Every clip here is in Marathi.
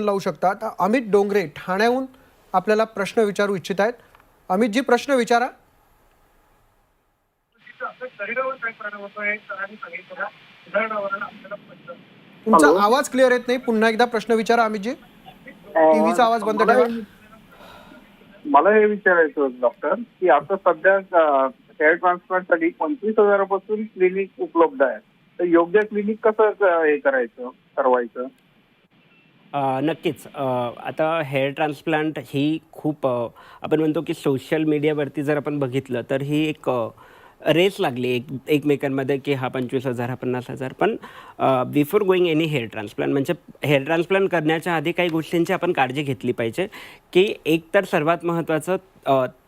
लावू शकता. तर अमित डोंगरे ठाण्याहून आपल्याला प्रश्न विचारू इच्छित आहेत. अमित जी, प्रश्न विचारा. तुमचा हॅलो. आवाज क्लिअर येत नाही. पुन्हा एकदा प्रश्न विचारा अमित जी. टीव्हीचा आवाज बंद मला ठेवा. मला हे विचारायचं होतं डॉक्टर, की आता सध्या हेअर ट्रान्सप्लांटसाठी 25,000 पासून क्लिनिक उपलब्ध आहे. तर योग्य क्लिनिक कसं हे करायचं, ठरवायचं? नक्कीच. आता हेअर ट्रान्सप्लांट ही खूप आपण म्हणतो की सोशल मीडियावरती जर आपण बघितलं तर ही एक रेस लागली एकमेकांमध्ये की हा 25,000 हा 50,000. पण before going any hair transplant म्हणजे हेअर ट्रान्सप्लांट करण्याच्या आधी काही गोष्टींची आपण काळजी घेतली पाहिजे. की एक तर सर्वात महत्त्वाचं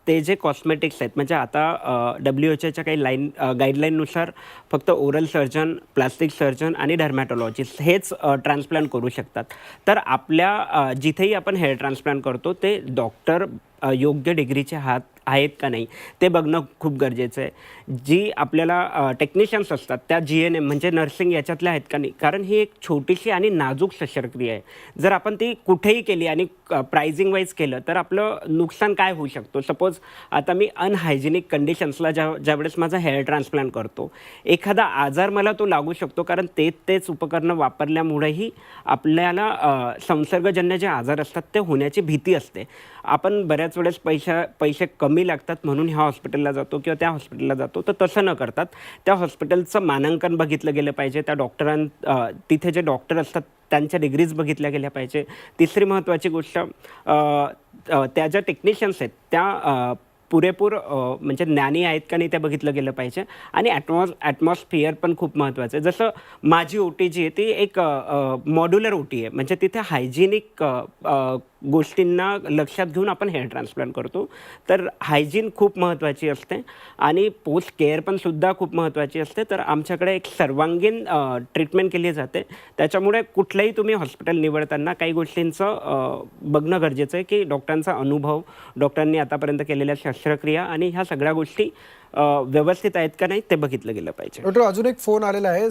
ते जे कॉस्मेटिक्स आहेत म्हणजे आता WHO काही गाईडलाईननुसार फक्त ओरल सर्जन, प्लास्टिक सर्जन आणि डर्मॅटॉलॉजिस्ट हेच ट्रान्सप्लांट करू शकतात. तर आपल्या जिथेही आपण हेअर ट्रान्सप्लांट करतो ते डॉक्टर योग्य डिग्रीचे आहेत का नाही ते बघणं खूप गरजेचं आहे. जी आपल्याला टेक्निशियन्स असतात त्या GNM म्हणजे नर्सिंग याच्यातल्या आहेत का नाही, कारण ही एक छोटीशी आणि नाजूक शस्त्रक्रिया आहे. जर आपण ती कुठेही केली आणि प्राइजिंग वाईज केलं तर आपलं नुकसान काय होऊ शकतो. सपोज आता मी अनहायजेनिक कंडिशन्सला ज्यावेळेस माझा हेअर ट्रान्सप्लांट करतो, एखादा आजार मला तो लागू शकतो, कारण तेच उपकरणं वापरल्यामुळेही आपल्याला संसर्गजन्य जे आजार असतात ते होण्याची भीती असते. आपण बऱ्याच वेळेस पैसे कमी लागतात म्हणून ह्या हॉस्पिटलला जातो किंवा त्या हॉस्पिटलला जातो. तर तसं न करतात त्या हॉस्पिटलचं मानांकन बघितलं गेलं पाहिजे. त्या तिथे जे डॉक्टर असतात त्यांच्या डिग्रीज बघितल्या गेल्या पाहिजे. तिसरी महत्त्वाची गोष्ट त्या ज्या टेक्निशियन्स आहेत त्या पुरेपूर म्हणजे ज्ञानी आहेत का नाही ते बघितलं गेलं पाहिजे. आणि ॲटमॉस्फिअर पण खूप महत्त्वाचं आहे. जसं माझी OT जी आहे ती एक मॉड्युलर OT आहे. म्हणजे तिथे हायजिनिक गोष्टींना लक्षात घेऊन आपण हेअर ट्रान्सप्लांट करतो. तर हायजीन खूप महत्त्वाची असते आणि पोस्ट केअर पण सुद्धा खूप महत्त्वाची असते. तर आमच्याकडे एक सर्वांगीण ट्रीटमेंट केली जाते. त्याच्यामुळे कुठलंही तुम्ही हॉस्पिटल निवडताना काही गोष्टींचं बघणं गरजेचं आहे की डॉक्टरांचा अनुभव, डॉक्टरांनी आतापर्यंत केलेल्या शस्त्रक्रिया आणि ह्या सगळ्या गोष्टी व्यवस्थित आहेत का नाही ते बघितलं गेलं पाहिजे. डॉक्टर, अजून एक फोन आलेला आहे.